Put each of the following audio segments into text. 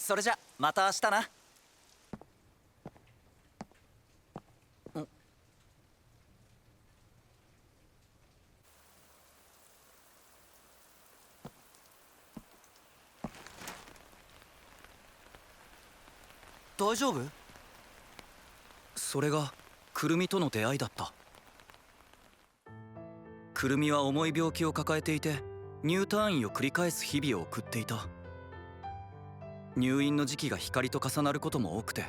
それじゃまた明日な。大丈夫？それがくるみとの出会いだった。くるみは重い病気を抱えていて入退院を繰り返す日々を送っていた。入院の時期が光と重なることも多くて、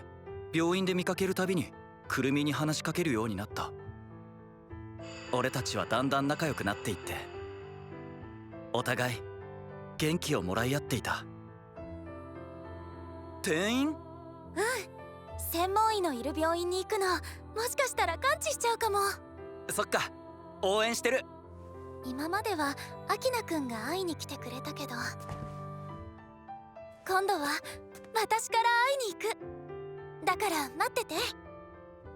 病院で見かけるたびにくるみに話しかけるようになった。俺たちはだんだん仲良くなっていって、お互い元気をもらい合っていた。転院？専門医のいる病院に行くの、もしかしたら完治しちゃうかも。そっか、応援してる。今まではアキナくんが会いに来てくれたけど、今度は私から会いに行く。だから待ってて。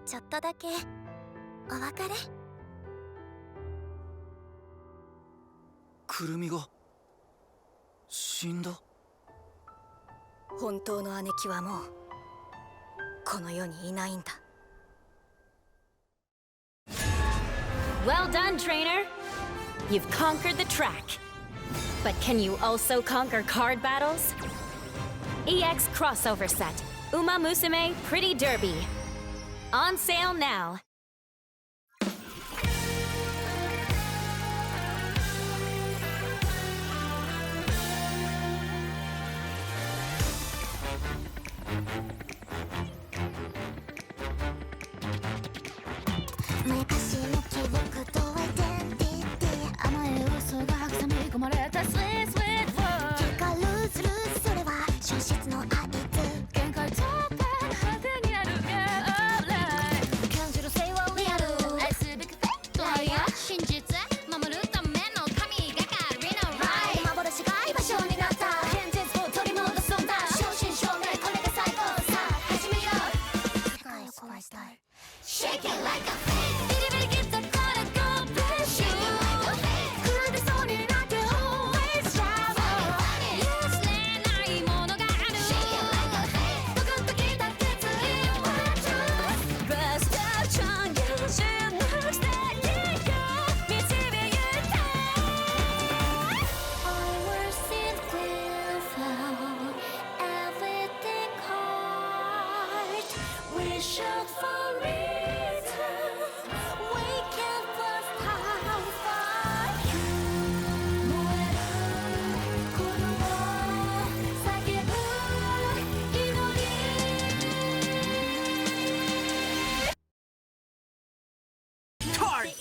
ちょっとだけお別れ。くるみが死んだ？本当の姉貴はもうこの世にいないんだ。 Well done, trainer! You've conquered the track. But can you also conquer card battles? EX Crossover Set Uma Musume Pretty Derby. On sale now.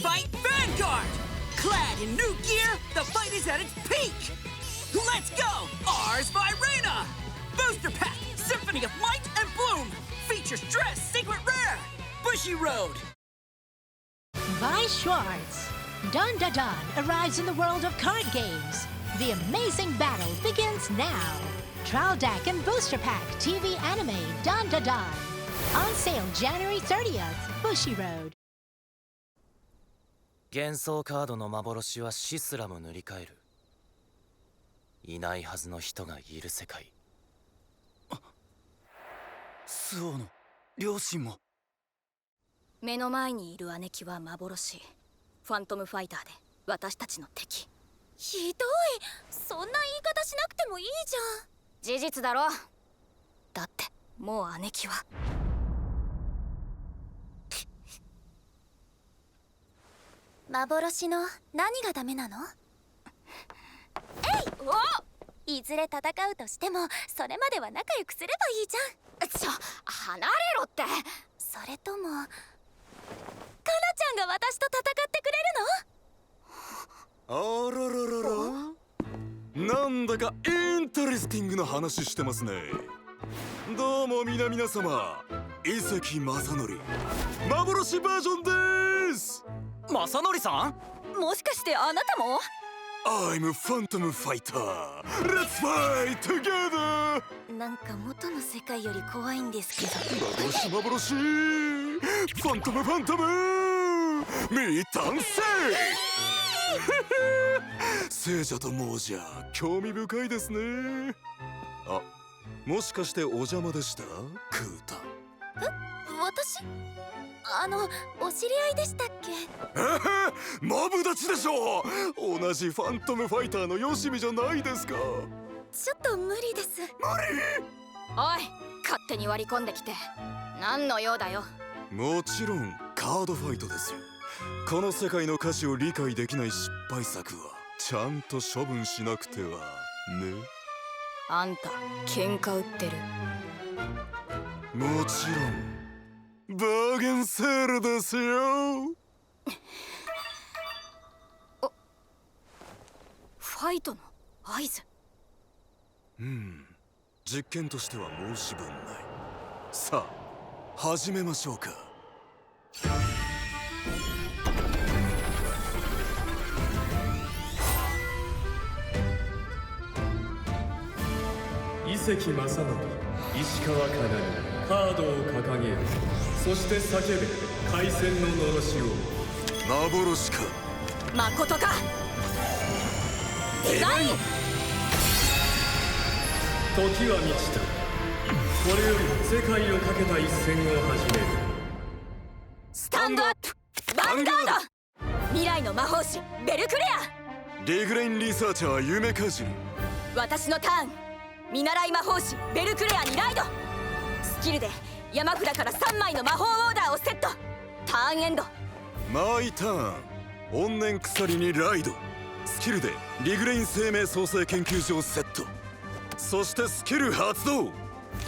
Fight Vanguard! Clad in new gear, the fight is at its peak! Let's go! Ars Virena! Booster Pack, Symphony of Might and Bloom! Features Dress Secret Rare! Bushy Road! Vi Schwartz. Dun Da Dun arrives in the world of card games. The amazing battle begins now. Trial Deck and Booster Pack TV anime Dun Da Dun. On sale January 30th, Bushy Road. 幻想カードの幻はシスラム塗り替える。いないはずの人がいる世界。スオの両親も。目の前にいる姉貴は幻。ファントムファイターで私たちの敵。ひどい。そんな言い方しなくてもいいじゃん。事実だろ。だってもう姉貴は。幻の何がダメなの？えい！お！いずれ戦うとしてもそれまでは仲良くすればいいじゃん。離れろって。それともカナちゃんが私と戦ってくれるの？あらららら、なんだかインタレスティングな話してますね。どうも皆様、伊関正則幻バージョンです。正則さん？もしかしてあなたも？ I'm Phantom Fighter. Let's fight together. なんか元の世界より怖いんですけど。幻ファントム未完成。聖者と亡者興味深いですね。あ、もしかしてお邪魔でしたクータ？私？お知り合いでしたっけ？マブダチでしょう。同じファントムファイターのよしみじゃないですか。ちょっと無理です。おい、勝手に割り込んできて何の用だよ。もちろんカードファイトですよ。この世界の価値を理解できない失敗作はちゃんと処分しなくてはね。あんた喧嘩売ってる。もちろんバーゲンセールですよ。ファイトの合図。実験としては申し分ない。さあ始めましょうか。伊関正則、石川かなみ、カードを掲げる。そして叫べ、海戦ののろしを。幻か誠か。デザイン。時は満ちた。これより世界をかけた一戦を始める。スタンドアップヴァンガード。未来の魔法師ベルクレア。リグレインリサーチャー夢かじり。私のターン、見習い魔法師ベルクレアにライド。スキルで山札から3枚の魔法オーダーをセット。ターンエンド。マイターン。怨念鎖にライド。スキルでリグレイン生命創生研究所をセット。そしてスキル発動。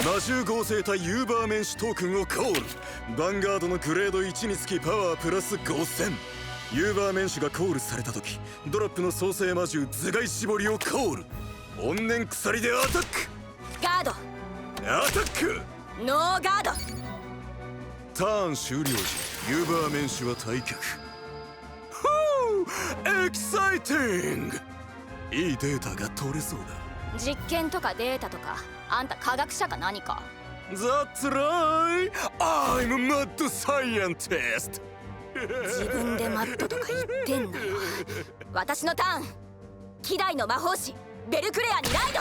魔獣合成体ユーバーメンシュトークンをコール。ヴァンガードのグレード1につきパワープラス5000。ユーバーメンシュがコールされた時、ドロップの創生魔獣頭蓋絞りをコール。怨念鎖でアタック。ガード。アタック。ノーガード。ターン終了時ユーバーメンシュは退却。エキサイティング。いいデータが取れそうだ。実験とかデータとか、あんた科学者か何か？ That's right! I'm a mad scientist! 自分でマットとか言ってんだよ。私のターン、希代の魔法師ベルクレアにライド。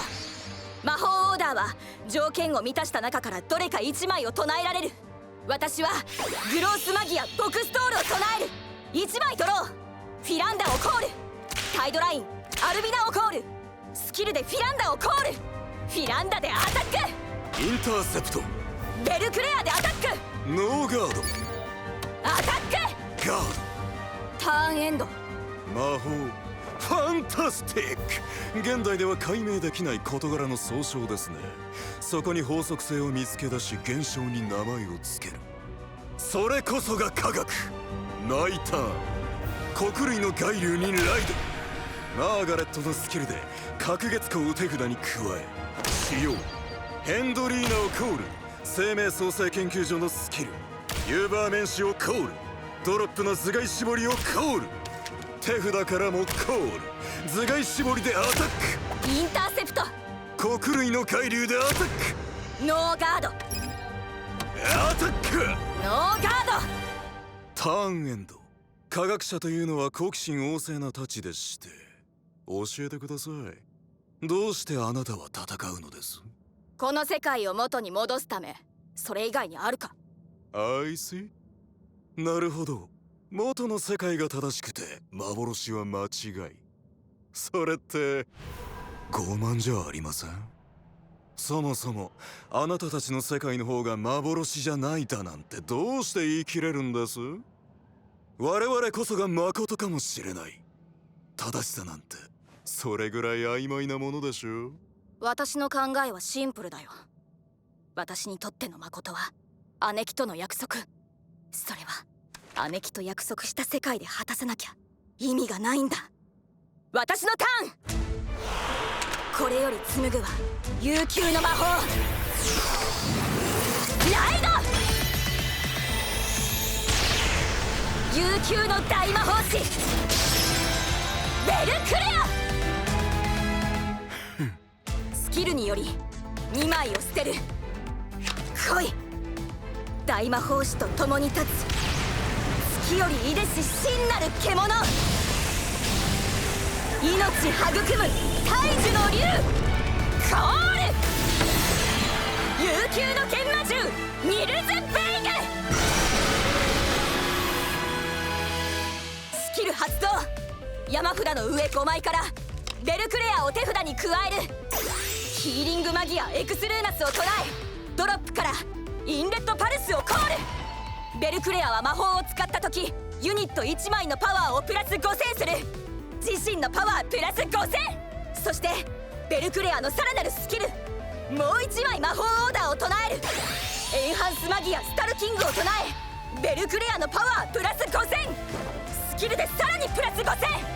魔法オーダーは条件を満たした中からどれか1枚を唱えられる。私はグロースマギアボクストールを唱える。1枚ドロー。フィランダをコール。タイドラインアルビナをコール。スキルでフィランダをコール。フィランダでアタック。インターセプト。ベルクレアでアタック。ノーガード。アタック。ガーターンエンド。ド。魔法ファンタスティック。現代では解明できない事柄の総称ですね。そこに法則性を見つけ出し現象に名前を付ける。それこそが科学。ナイターン。穀類の海流にライド。マーガレットのスキルで隔月光を手札に加え使用。ヘンドリーナをコール。生命創生研究所のスキルユーバーメンシをコール。ドロップの頭蓋絞りをコール。手札からもコール。頭蓋絞りでアタック。インターセプト。穀類の海流でアタック。ノーガード。アタック。ノーガード。ターンエンド。科学者というのは好奇心旺盛なたちでして、教えてください。どうしてあなたは戦うのです？この世界を元に戻すため。それ以外にあるか？ I see。 なるほど。元の世界が正しくて幻は間違い。それって傲慢じゃありません？そもそもあなたたちの世界の方が幻じゃないだなんてどうして言い切れるんです？我々こそが誠かもしれない。正しさなんてそれぐらい曖昧なものでしょう。私の考えはシンプルだよ。私にとっての誠は姉貴との約束。それは姉貴と約束した世界で果たさなきゃ意味がないんだ。私のターン。これより紡ぐは悠久の魔法ライド。悠久の大魔法師ベルクレア。スキルにより2枚を捨てる。来い。大魔法師と共に立つ月よりいでし真なる獣。命育む大樹の竜コール。札の上5枚からベルクレアを手札に加える。ヒーリングマギアエクスルーナスを唱えドロップからインレットパルスをコール。ベルクレアは魔法を使った時ユニット1枚のパワーをプラス5000する。自身のパワープラス5000。そしてベルクレアのさらなるスキル、もう1枚魔法オーダーを唱える。エンハンスマギアスタルキングを唱えベルクレアのパワープラス5000。スキルでさらにプラス5000。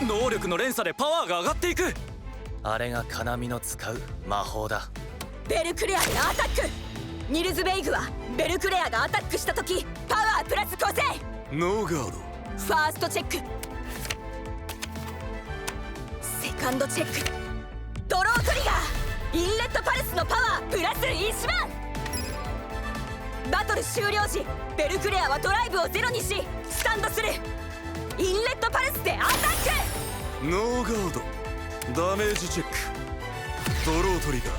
能力の連鎖でパワーが上がっていく。あれがカナミの使う魔法だ。ベルクレアでアタック。ニルズベイグはベルクレアがアタックした時パワープラス5000。ノーガード。ファーストチェック、セカンドチェック、ドロートリガー、インレットパルスのパワープラス1万。バトル終了時ベルクレアはドライブをゼロにしスタンドする。インレットパルスでアタック。ノーガード。ダメージチェック。ドロートリガー。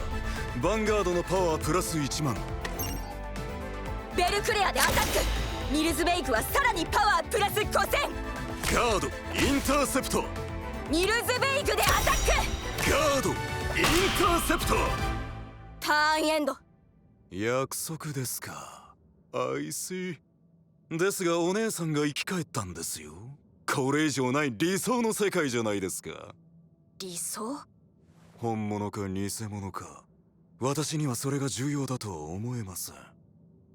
ヴァンガードのパワープラス1万。ベルクレアでアタック。ニルズベイクはさらにパワープラス5000。ガードインターセプト。ニルズベイクでアタック。ガードインターセプト。ターンエンド。約束ですか。I see。ですがお姉さんが生き返ったんですよ。これ以上ない理想の世界じゃないですか。理想？本物か偽物か、私にはそれが重要だとは思えません。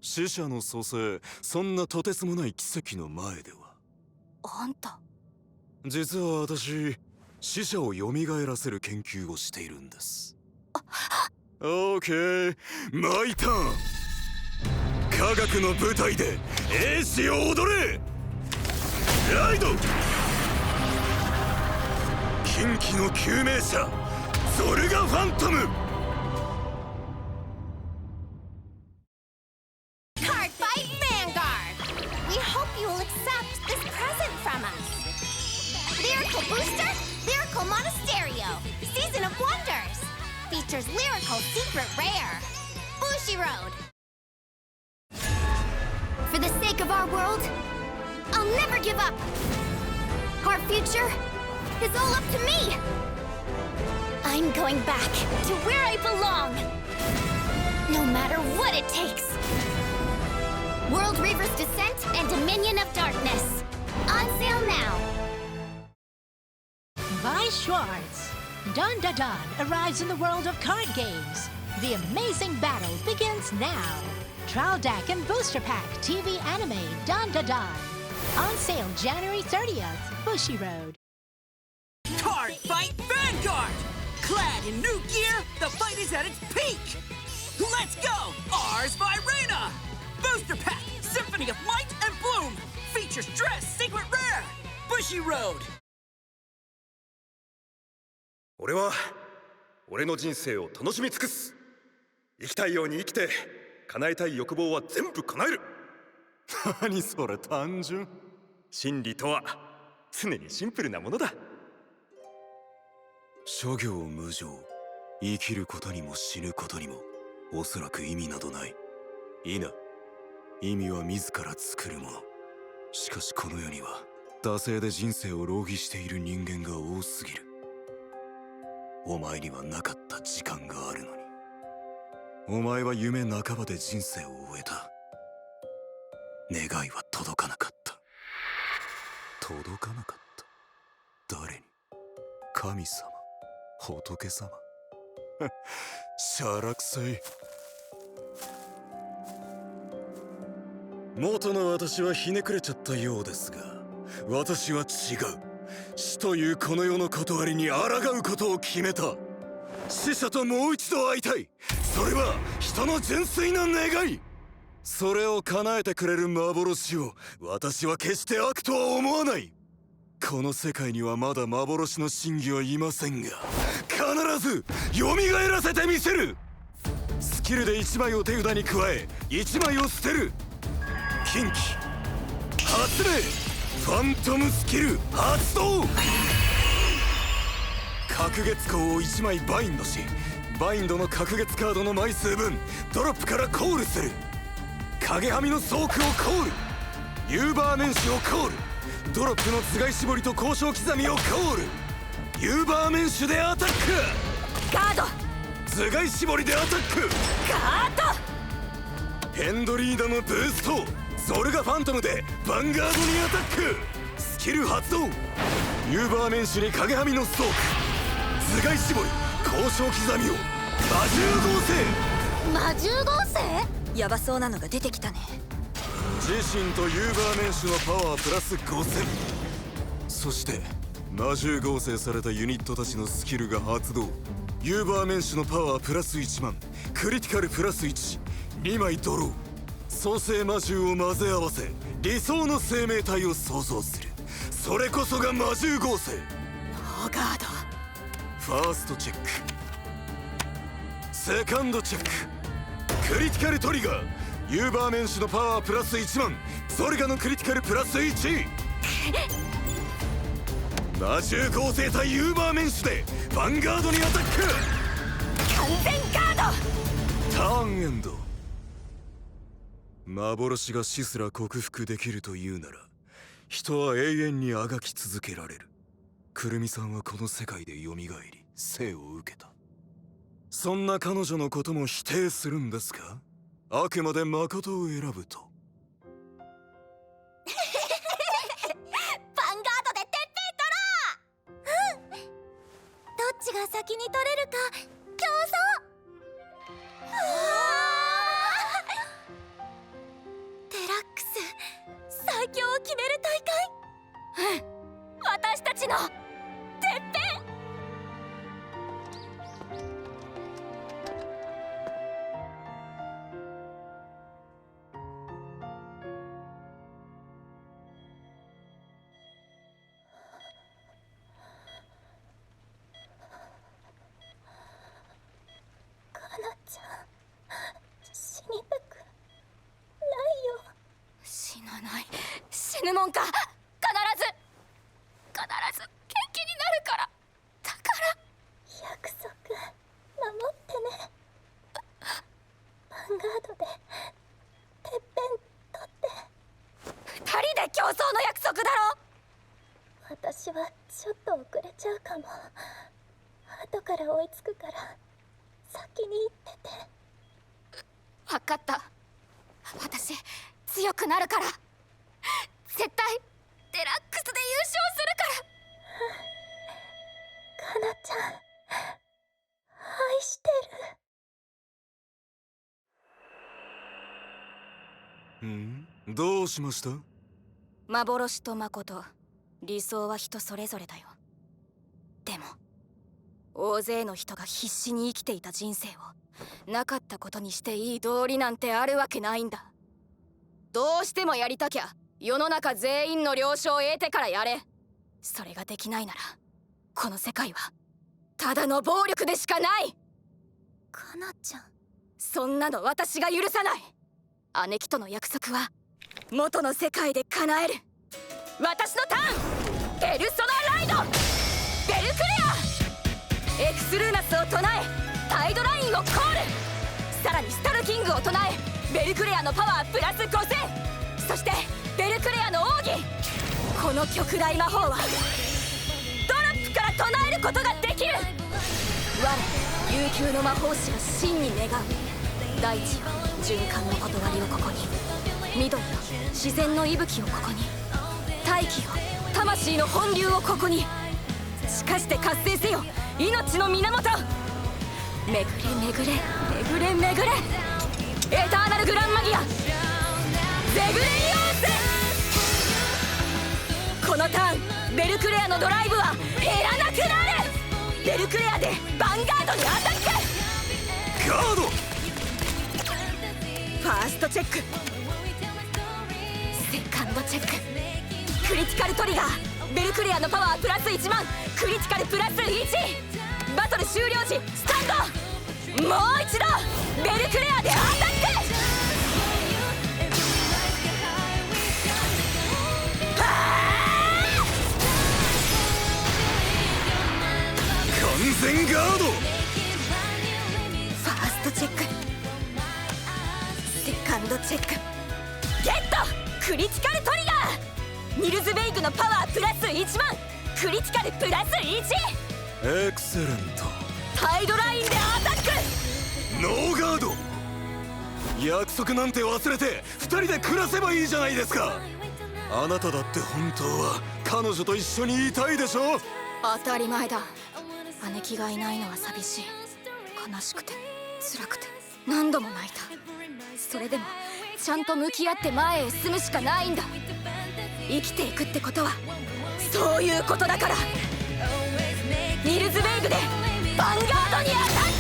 死者の蘇生、そんなとてつもない奇跡の前では。あんた実は私、死者を蘇らせる研究をしているんです。オーケー、マイターン。科学の舞台で英士を踊れ。ライド。近畿の救命者ゾルガ・ファントム。Booster, Lyrical Monasterio, Season of Wonders, features Lyrical Secret Rare, Bushiroad. For the sake of our world, I'll never give up. Our future is all up to me. I'm going back to where I belong, no matter what it takes. World Reaver's Descent and Dominion of Darkness, on sale now. Vi Schwartz. Dun Da Dun arrives in the world of card games. The amazing battle begins now. Traldak and Booster Pack TV anime Dun Da Dun. On sale January 30th, Bushiroad. Card Fight Vanguard! Clad in new gear, the fight is at its peak! Let's go! Ars Virena! Booster Pack, Symphony of Might and Bloom! Features Dress Secret Rare! Bushiroad! 俺は俺の人生を楽しみ尽くす。生きたいように生きて叶えたい欲望は全部叶える。何それ単純。真理とは常にシンプルなものだ。諸行無常、生きることにも死ぬことにもおそらく意味などない。いいな、意味は自ら作るもの。しかしこの世には惰性で人生を浪費している人間が多すぎる。お前にはなかった時間があるのに、お前は夢半ばで人生を終えた。願いは届かなかった。届かなかった。誰に？神様？仏様？しゃらくさい。元の私はひねくれちゃったようですが、私は違う。死というこの世の断りに抗うことを決めた。死者ともう一度会いたい。それは人の純粋な願い。それを叶えてくれる幻を私は決して悪とは思わない。この世界にはまだ幻の真偽はいませんが、必ず蘇らせてみせる。スキルで1枚を手札に加え1枚を捨てる。近畿発令ファントムスキル発動。隔月光を1枚バインドし、バインドの隔月カードの枚数分ドロップからコールする。影はみのソークをコール。ユーバー年始をコール。ドロップの頭蓋絞りと交渉刻みをコール。ユーバーメンシュでアタック。ガード。頭蓋絞りでアタック。ガード。ヘンドリーダのブースト。ゾルガファントムでヴァンガードにアタック。スキル発動。ユーバーメンシュに影はみのストーク。頭蓋絞り交渉刻みを魔獣合成。魔獣合成？ヤバそうなのが出てきたね。自身とユーバーメンシュのパワープラス5000。そして魔獣合成されたユニットたちのスキルが発動。ユーバーメンシュのパワープラス1万、クリティカルプラス1、2枚ドロー。創世魔獣を混ぜ合わせ理想の生命体を創造する。それこそが魔獣合成。ノーガード。ファーストチェック、セカンドチェック、クリティカルトリガー。ユーバーメンシュのパワープラス1万、ゾルガのクリティカルプラス1。魔獣合成対ユーバーメンシュでヴァンガードにアタック。完全ガード。ターンエンド。幻が死すら克服できるというなら、人は永遠にあがき続けられる。くるみさんはこの世界でよみがえり生を受けた。そんな彼女のことも否定するんですか？あくまで誠を選ぶと。ヴァンガードでてっぺん取ろう。どっちが先に取れるか競争。デラックス最強を決める大会。私たちのてっぺん。かなちゃん、死にたくないよ。死なない。死ぬもんか。必ず元気になるから。だから約束守ってね。ヴァンガードでてっぺん取って。二人で競争の約束だろ。私はちょっと遅れちゃうかも。後から追いつくから先に行ってて。分かった。私強くなるから。絶対デラックスで優勝するから。かなちゃん、愛してる。どうしました？幻と誠、理想は人それぞれだよ。でも大勢の人が必死に生きていた人生をなかったことにしていい道理なんてあるわけないんだ。どうしてもやりたきゃ世の中全員の了承を得てからやれ。それができないならこの世界はただの暴力でしかない。かなちゃん、そんなの私が許さない。姉貴との約束は元の世界で叶える。私のターン、ペルソナライドベルクレア。エクスルーナスを唱えタイドラインをコール。さらにスタルキングを唱えベルクレアのパワープラス5000。そしてベルクレアの奥義。この極大魔法はドロップから唱えることができる。我悠久の魔法師が真に願う。大地よ循環の断りをここに。緑よ自然の息吹をここに。大気よ魂の本流をここに。しかして活性せよ命の源。巡れ巡れ巡れ巡れエターナルグランマギアゼグレイオース。このターンベルクレアのドライブは減らなくなる。ベルクレアでヴァンガードにアタック。ガード。ファーストチェック、セカンドチェック、クリティカルトリガー。ベルクレアのパワープラス1万、クリティカルプラス1。バトル終了時スタンド。もう一度ベルクレアでアタック。完全ガード。ファーストチェック、セカンドチェック、ゲットクリティカルトリガー。ニルズベイグのパワープラス1万、クリティカルプラス1。エクセレント。タイドラインでアタック。ノーガード。約束なんて忘れて2人で暮らせばいいじゃないですか。あなただって本当は彼女と一緒にいたいでしょ。当たり前だ。姉貴がいないのは寂しい、悲しくて辛くて何度も泣いた。それでもちゃんと向き合って前へ進むしかないんだ。生きていくってことはそういうことだから。ニルズベイグでヴァンガードにアタッ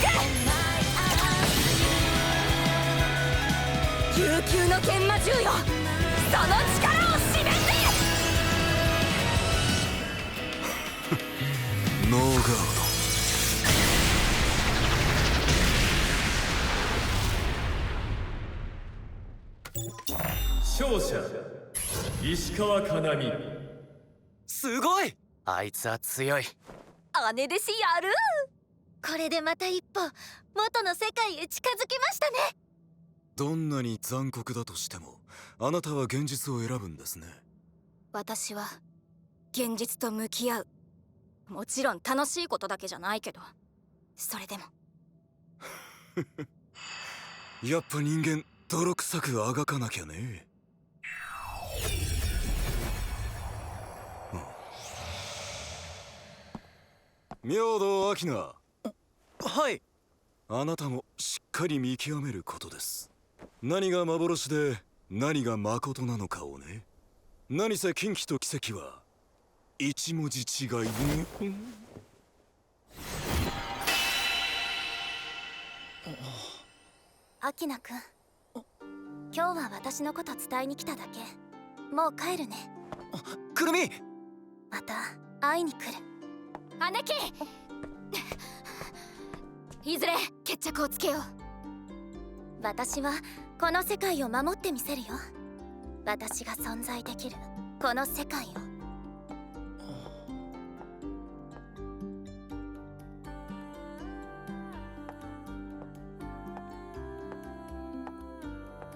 ク。悠久の研磨銃よ、その力を示せ。ノーガード。勝者石川佳奈美。すごい。あいつは強い。姉弟子やる。これでまた一歩元の世界へ近づきましたね。どんなに残酷だとしてもあなたは現実を選ぶんですね。私は現実と向き合う。もちろん楽しいことだけじゃないけど、それでもやっぱ人間泥臭くあがかなきゃね。明道明菜。はい。あなたもしっかり見極めることです。何が幻で何が誠なのかをね。何せ近畿と奇跡は一文字違いね。アキナくん、今日は私のこと伝えに来ただけ。もう帰るね。くるみ。また会いに来る。姉貴いずれ決着をつけよう。私はこの世界を守ってみせるよ。私が存在できるこの世界を。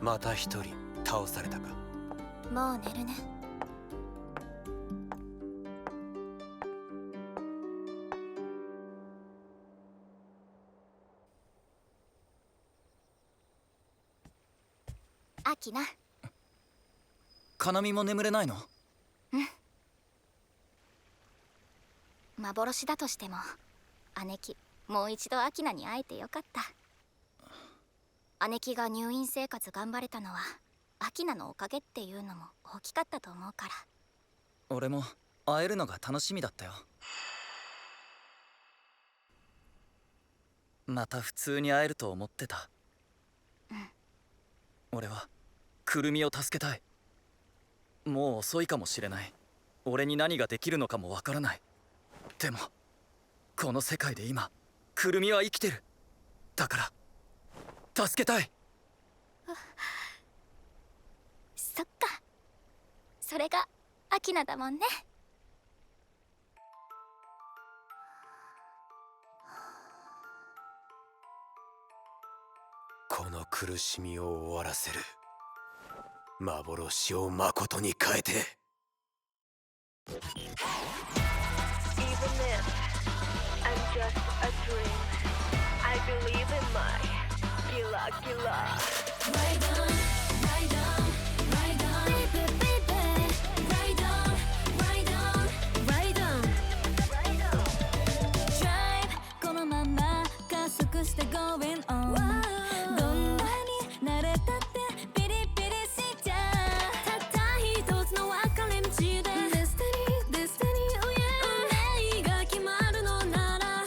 また一人倒されたか。もう寝るね。アキナ。かなみも眠れないの？幻だとしても姉貴、もう一度アキナに会えてよかった。姉貴が入院生活頑張れたのはアキナのおかげっていうのも大きかったと思うから。俺も会えるのが楽しみだったよ。また普通に会えると思ってた。俺はくるみを助けたい。もう遅いかもしれない。俺に何ができるのかもわからない。でもこの世界で今くるみは生きてる。だから助けたい。そっか、それがアキナだもんね。この苦しみを終わらせる。幻を誠に変えて。このまま加速して going on。 どんなに慣れたってピリピリしちゃう。たった一つの分かれ道で Destiny oh yeah 運命が決まるのなら I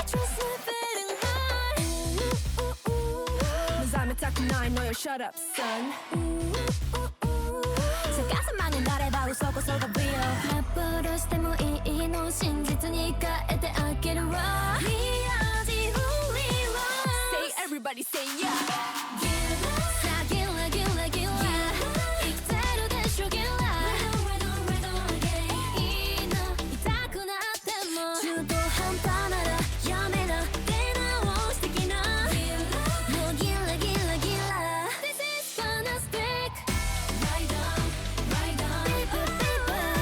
trust my feeling high。 目覚めたくないのよ Shut up son。 逆さまになれば嘘こそが real。 幻でもいいの真実に変えてあげるわ。Everybody say yeah。 さあギラギラギラ生きてるでしょギラ。いいの痛くなっても中途半端ならやめな出直し的な。もうギラギラギラ This is gonna stick Right on right on Baby baby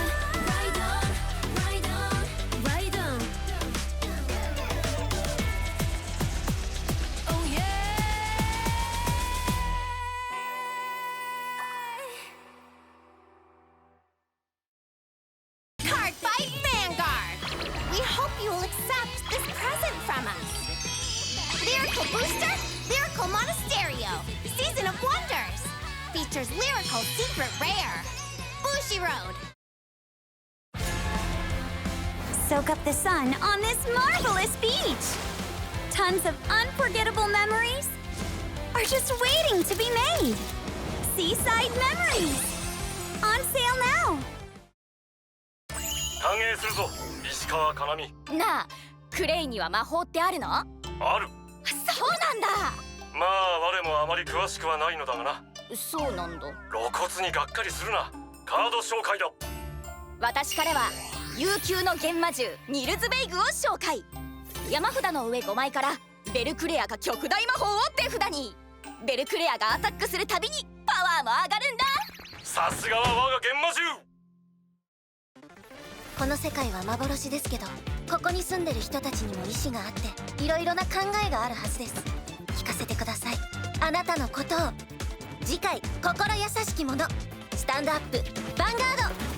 Master's lyrical secret rare, Bushiroad. Soak up the sun on this marvelous beach. Tons of unforgettable memories are just waiting to be made. Seaside Memories. On sale now. 歓迎するぞ石川かなみ。なあ、クレイには魔法ってあるの？ある。そうなんだ。まあ我もあまり詳しくはないのだがな。そうなんだ。露骨にがっかりするな。カード紹介だ。私からは悠久の幻魔獣ニルズベイグを紹介。山札の上5枚からベルクレアが極大魔法を手札に。ベルクレアがアタックするたびにパワーも上がるんだ。さすがは我が幻魔獣。この世界は幻ですけど、ここに住んでる人たちにも意志があっていろいろな考えがあるはずです。聞かせてください、あなたのことを。次回心優しき者、スタンドアップヴァンガード。